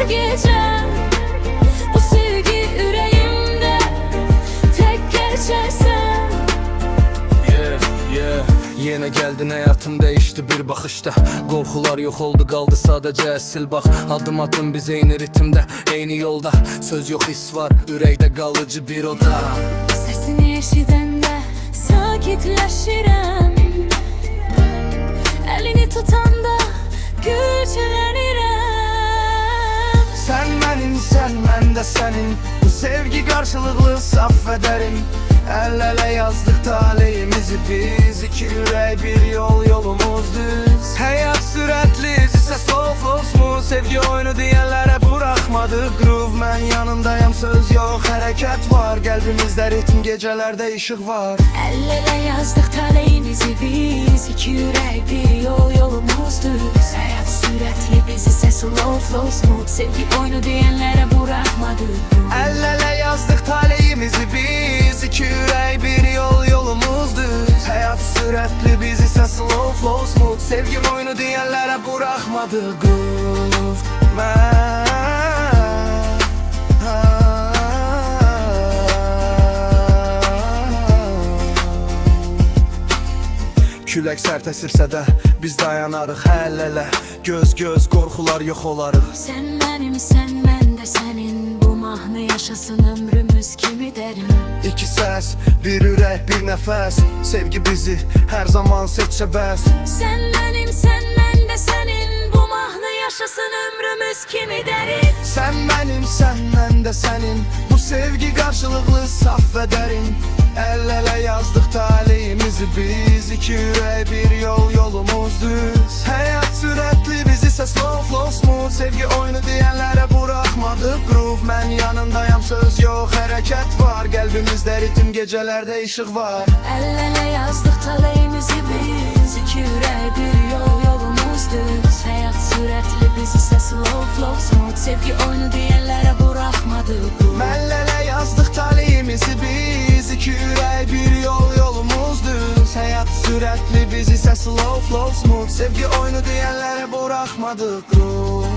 gecem. Bu sevgi yüreğimde tek geçersen. Yine geldin, hayatım değişti bir bakışta. Korkular yok oldu, kaldı sadece sil bak. Adım adım biz aynı ritimde, aynı yolda. Söz yok, his var, yürekte kalıcı bir oda. Sesini eşidəndə sakitləşirəm. Elini tutanda güclənirəm. Sen benim, sen ben de senin. Bu sevgi karşılıklı, saf ve derin. El ele yazdık talihimizi biz. İki yürek bir yol, yolumuz düz. Hayat süratli, ise slow smooth. Sevgi oyunu diyenlere bırakmadık groove. Ben yanındayım, söz yok, hareket var. Kalbimizde ritim, gecelerde ışık var. El ele yazdık talihimizi biz. İki yürek bir yol, yolumuz düz. Hayat süratli, biz ise slow smooth. Sevgi oyunu diyenlere bırakmadık. El ele yazdık talihimizi biz. İki yürek bir yol, yolumuz düz. Hayat süratli, biz ise slow smooth. Sevgi oyunu diyenlere bırakmadık groove. Külək sərt əsirsə də biz dayanarıq həll elə. Göz göz qorxular yox olarıq. Sen benim, sen ben de senin. Bu mahnı yaşasın ömrümüz kimi derin. İki səs, bir ürək, bir nəfəs. Sevgi bizi hər zaman seçsə bəs. Sen benim, sen ben de senin. Bu mahnı yaşasın ömrümüz kimi derin. Sen benim, sen ben de senin. Bu sevgi karşılıklı, saf ve derin. El ele yazdık talihimizi biz. İki yürek bir yol, yolumuz düz. Hayat süratli, biz ise slow smooth. Sevgi oyunu diyenlere bırakmadık groove. Ben yanındayım, söz yok, hareket var. Kalbimizde ritim, gecelerde ışık var. El ele yazdık talihimizi biz. İki yürek bir yol, yolumuz düz. Hayat süratli, biz ise slow smooth. Sevgi oyunu diyenlere bırakmadık. El ele yazdık talihimizi biz. İki yürek bir yol, yolumuz düz. Hayat süratli, biz ise slow smooth. Sevgi oyunu diyenlere bırakmadık groove.